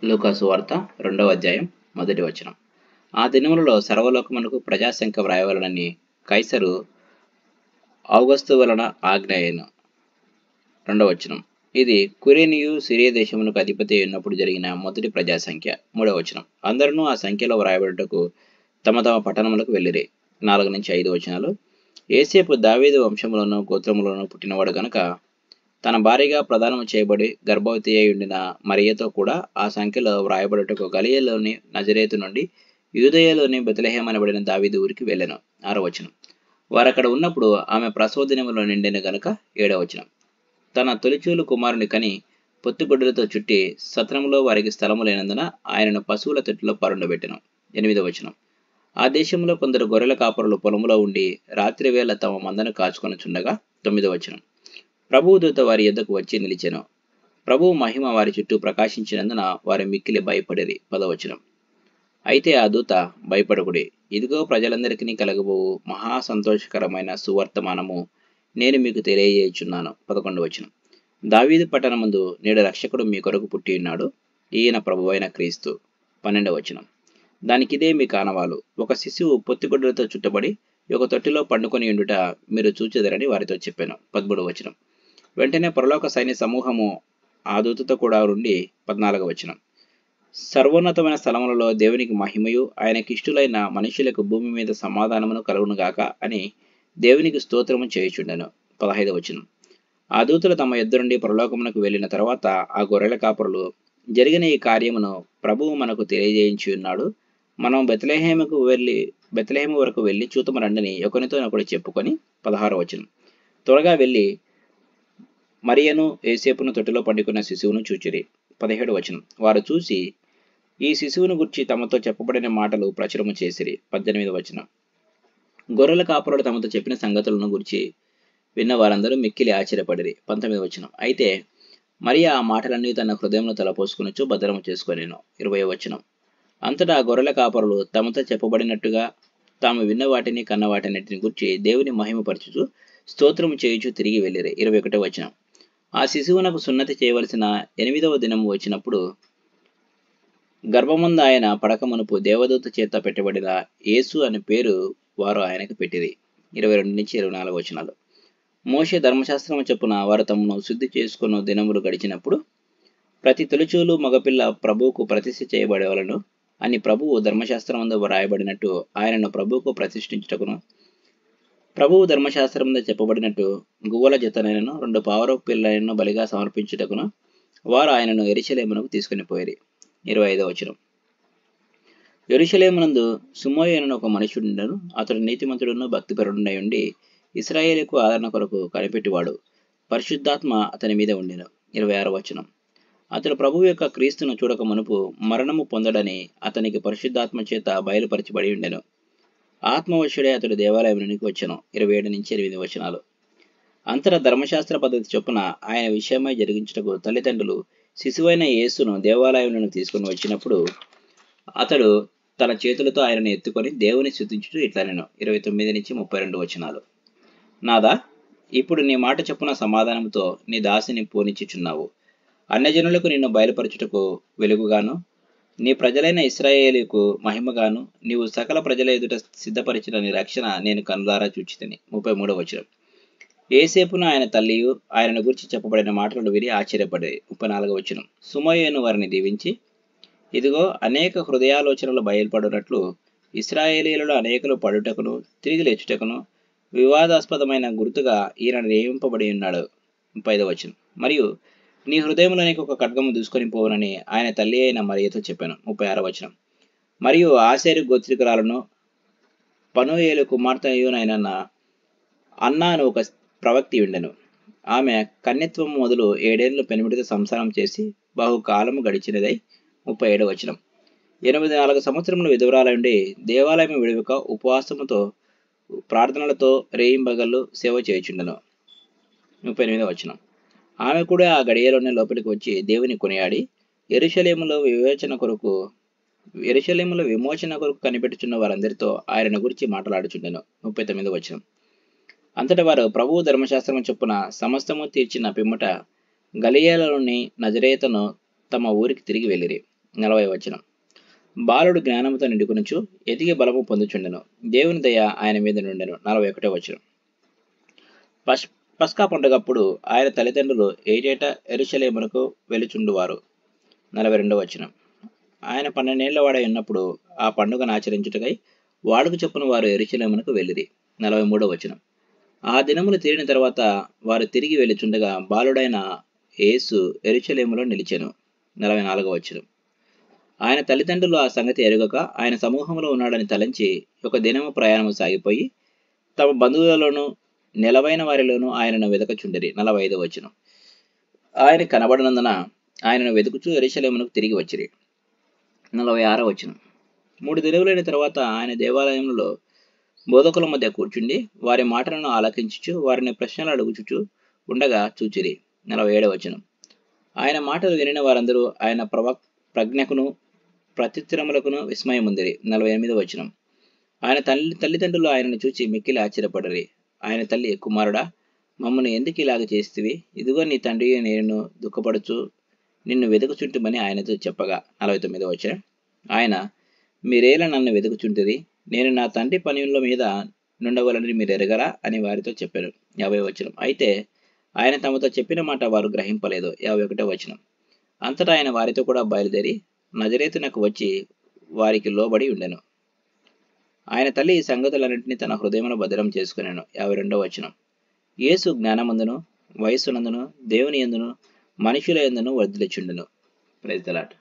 లూకాసు వార్త 2వ అధ్యాయం 1వ వచనం. ఆ దినములలో సర్వలోకమునకు ప్రజాశంఖ వ్రాయవలనని కైసరు ఔగస్తు వలన ఆజ్ఞ అయ్యెను. 2వ వచనం. ఇది కురేనియు సిరియా దేశమునకు అధిపతి అయినప్పుడు జరిగిన మొదటి ప్రజాసంఖ్య. 3వ వచనం. అందరూ ఆ సంఖ్యలో వ్రాయబడుటకు తమ తమ పట్టణములకు వెళ్ళిరి. 4-5 వచనాలు. యేసేపు దావీదు వంశములోను గోత్రములోను పుట్టినవాడు గనుక తన భార్యగా ప్రదానము చేయబడి గర్భవతి అయి ఉండిన మరియతో కూడా ఆ సంఖ్యలో వ్రాయబడుటకు గలిలయలోని నజరేతు నుండి యూదయలోని బెత్లెహేము అనబడిన దావీదు ఊరికి వెళ్ళెను. 6వ వచనం. వారక్కడ ఉన్నప్పుడు ఆమె ప్రసవ దినములో నిండిన గనుక 7వ వచనం. తన తొలిచూలు కుమారుని కని పొత్తిగుడ్డలతో చుట్టి సత్రములో వారికి స్థలము లేనందున ఆయనను పశువుల తొట్టిలో పరుండబెట్టెను. 8వ వచనం. ఆ దేశంలో కొందరు గొర్రెల కాపరులు పొలములో ఉండి రాత్రి వేళ తమ మందను కాచుకొనుచుండగా 9వ వచనం. ప్రభువు దూత వారి యొద్దకు వచ్చి నిలిచెను. ప్రభువు మహిమ వారి చుట్టూ ప్రకాశించినందున వారు మిక్కిలి భయపడిరి. 10వ వచనం. అయితే ఆ దూత, భయపడకుడి, ఇదిగో ప్రజలందరికీ కలగబోవు మహా సంతోషకరమైన సువర్తమానము నేను మీకు తెలియజేయుచున్నాను. 11వ వచనం. దావీదు పట్టణమందు నేడు రక్షకుడు మీ కొరకు పుట్టి ఉన్నాడు, ఈయన ప్రభువైన క్రీస్తు. 12వ వచనం. దానికిదే మీ కానవాలు, ఒక శిశువు పొత్తిగుడ్డలతో చుట్టబడి ఒక తొట్టిలో పండుకొని ఉండుట మీరు చూచెదరని వారితో చెప్పాను. 13వ వచనం. వెంటనే పరలోక సైన్య సమూహము ఆ దూతతో కూడా నుండి 14వ వచనం. సర్వోన్నతమైన స్థలములలో దేవునికి మహిమయు ఆయనకిష్టులైన మనుషులకు భూమి మీద సమాధానమును కలుగునుగాక అని దేవునికి స్తోత్రము చేయుచుండెను. 15వ వచనం. ఆ దూతలు తమ యొద్ద నుండి పరలోకమునకు వెళ్ళిన తర్వాత ఆ గొర్రెల కాపరులు, జరిగిన ఈ కార్యమును ప్రభువు మనకు తెలియజేయించి ఉన్నాడు, మనం బెత్లెహేము వరకు వెళ్ళి చూతము రండని ఒకనితో ఒకడు చెప్పుకొని. 16వ వచనం. త్వరగా వెళ్ళి మరియను యేసేపును తొట్టిలో పండుకున్న శిశువును చూచిరి. 17వ వచనం. వారు చూసి ఈ శిశువును గుర్చి తమతో చెప్పబడిన మాటలు ప్రచురము చేసిరి. 18వ వచనం. గొర్రెల కాపరులు తమతో చెప్పిన సంగతులను గురించి విన్న వారందరూ మిక్కిలి ఆశ్చర్యపడిరి. 19వ వచనం. అయితే మరియ ఆ మాటలన్నీ తన హృదయంలో తలపోసుకొనుచు భద్రము చేసుకొనెను. 20వ వచనం. అంతటా ఆ గొర్రెల కాపరులు తమతో చెప్పబడినట్టుగా తాము విన్న వాటిని కన్న వాటిని గురించి దేవుని మహిమపరచుచు స్తోత్రము చేయుచు తిరిగి వెళ్ళిరి. 21వ వచనం. ఆ శిశువునకు సున్నతి చేయవలసిన 8వ దినము వచ్చినప్పుడు గర్భమందు ఆయన పడకమునుపు దేవదూత చేత పెట్టబడిన యేసు అనే పేరు వారు ఆయనకు పెట్టిరి. 22-24 వచనాలు. మోషే ధర్మశాస్త్రము చొప్పున వారు తమను శుద్ధి చేసుకున్న దినములు గడిచినప్పుడు ప్రతి తొలిచూలు మగపిల్ల ప్రభువుకు ప్రతిష్ఠ చేయబడేవాలను అని ప్రభువు ధర్మశాస్త్రమందు వ్రాయబడినట్టు ఆయనను ప్రభువుకు ప్రతిష్ఠించుటకును, ప్రభువు ధర్మశాస్త్రమందు చెప్పబడినట్టు గువ్వల జతనైనను 2 పావురపు పిల్లలను బలిగా సమర్పించుటకును వారు ఆయనను యెరూషలేమునకు తీసుకుని పోయిరి. 25వ వచనం. యెరూషలేమునందు సుమోయేనను ఒక మనుషుడుండెను. అతడు నీతిమంతుడును భక్తిపరుడునై ఉండి ఇశ్రాయేలుకు ఆదరణ కొరకు కనిపెట్టివాడు. పరిశుద్ధాత్మ అతని మీద ఉండెను. 26వ వచనం. అతడు ప్రభువు యొక్క క్రీస్తును చూడక మునుపు మరణము పొందడని అతనికి పరిశుద్ధాత్మ చేత బయలుపరచబడి ఉండెను. ఆత్మవశుడే అతడు దేవాలయంలోనికి వచ్చెను. 27-8 వచనాలు. అంతటా ధర్మశాస్త్ర పద్ధతి చొప్పున ఆయన విషయమై జరిగించుటకు తల్లిదండ్రులు శిశువైన యేసును దేవాలయంలోనికి తీసుకుని వచ్చినప్పుడు అతడు తన చేతులతో ఆయనను ఎత్తుకొని దేవుని స్తుతించుచు ఇట్లనెను. 29-32 వచనాలు. నాదా, ఇప్పుడు నీ మాట చొప్పున సమాధానంతో నీ దాసిని పోనిచ్చుచున్నావు. అన్యజనులకు నిన్ను బయలుపరచుటకు వెలుగుగాను, నీ ప్రజలైన ఇశ్రాయేలుకు మహిమగాను నీవు సకల ప్రజల ఎదుట సిద్ధపరిచిన నీ రక్షణ నేను కనులారా చూచితిని. 33వ వచనం. యేసేపును ఆయన తల్లియు ఆయనను గురించి చెప్పబడిన మాటలను విని ఆశ్చర్యపడేది. 34వ వచనం. సుమోయేను వారిని దీవించి, ఇదిగో అనేక హృదయాలోచనలు బయలుపడినట్లు ఇశ్రాయేలీయులలో అనేకులు పడుటకును తిరిగి లేచుటకును వివాదాస్పదమైన గుర్తుగా ఈయన నియమింపబడి ఉన్నాడు. 35వ వచనం. మరియు నీ హృదయంలోనికి ఒక ఖడ్గము దూసుకొని పోవునని ఆయన తల్లి అయిన మరియతో చెప్పాను. 36వ వచనం. మరియు ఆషేరు గోత్రికురాలను పనూయేలు కుమార్తెయునైన అన్నాను ఒక ప్రవక్తి ఉండెను. ఆమె కన్యత్వము మొదలు 7 ఏళ్ళు పెనిమిటితో సంసారం చేసి బహుకాలము గడిచినదై. 37వ వచనం. 84 సంవత్సరములు విధవరాలై ఉండి దేవాలయం విడువక ఉపవాసముతో ప్రార్థనలతో రేయింబగళ్ళు సేవ చేయుచుండెను. 38వ వచనం. ఆమె కూడా ఆ గడియలోనే లోపలికి వచ్చి దేవుని కొనియాడి యెరూషలేములో విమోచన కొరకు కనిపెట్టుచున్న వారందరితో ఆయన గురించి మాట్లాడుచుండెను. 39వ వచనం. అంతట వారు ప్రభువు ధర్మశాస్త్రము చొప్పున సమస్తము తీర్చిన పిమ్మట గలిలయలోని నజరేతును తమ ఊరికి తిరిగి వెళ్ళిరి. 40వ వచనం. బాలుడు జ్ఞానముతో నిండుకొనుచు ఎదిగి బలము పొందుచుండెను, దేవుని దయ ఆయన మీద నుండెను. 41వ వచనం. పస్కా పండుగప్పుడు ఆయన తల్లిదండ్రులు ఏటేటా యెరూషలేమునకు వెలుచుండువారు. 42వ వచనం. ఆయన 12 ఏళ్ల వాడై ఉన్నప్పుడు ఆ పండుగను ఆచరించుటకై వాడుకు చొప్పున వారు యెరూషలేమునకు వెళ్ళిరి. 43వ వచనం. ఆ దినములు తీరిన తర్వాత వారు తిరిగి వెళ్ళుచుండగా బాలుడైన యేసు యెరూషలేములో నిలిచెను. 44వ వచనం. ఆయన తల్లిదండ్రులు ఆ సంగతి ఎరుగక ఆయన సమూహంలో ఉన్నాడని తలంచి ఒక దినము ప్రయాణము సాగిపోయి తమ బంధువులలోనూ నిలవైన వారిలోనూ ఆయనను వెదకచుండిరి. 45వ వచనం. ఆయన కనబడినందున ఆయనను వెతుకుచూ యెరూషలేమునకు తిరిగి వచ్చిరి. 46వ వచనం. 3 దినములైన తర్వాత ఆయన దేవాలయంలో బోధకుల మధ్య కూర్చుండి వారి మాటలను ఆలకించుచు వారిని ప్రశ్నలు అడుగుచుచు ఉండగా చూచిరి. 47వ వచనం. ఆయన మాటలు వినిన వారందరూ ఆయన ప్రజ్ఞకును ప్రత్యుత్తరములకును విస్మయముందిరి. 48వ వచనం. ఆయన తల్లిదండ్రులు ఆయనను చూచి మిక్కిలి ఆశ్చర్యపడిరి. ఆయన తల్లి, కుమారుడా, మమ్మల్ని ఎందుకు ఇలాగ చేస్తివి? ఇదిగో నీ తండ్రి నేను దుఃఖపడుచు నిన్ను వెతుకుచుంటుమని ఆయనతో చెప్పగా. 49వ వచనం. ఆయన, మీరేలా నన్ను వెతుకుచుంటిరి? నేను నా తండ్రి పనుల మీద నుండవలని మీరు ఎరగరా అని వారితో చెప్పాను. 50వ వచనం. అయితే ఆయన తమతో చెప్పిన మాట వారు గ్రహింపలేదు. 51వ వచనం. అంతటా ఆయన వారితో కూడా బయలుదేరి నజరేతునకు వచ్చి వారికి లోబడి ఉండెను. ఆయన తల్లి ఈ సంగతులన్నింటినీ తన హృదయంలో భద్రం చేసుకునేను. 52వ వచనం. యేసు జ్ఞానమందును వయస్సునందును దేవుని యందును మనుషుల యందును వర్ధిల్లుచుండెను. Praise the lord.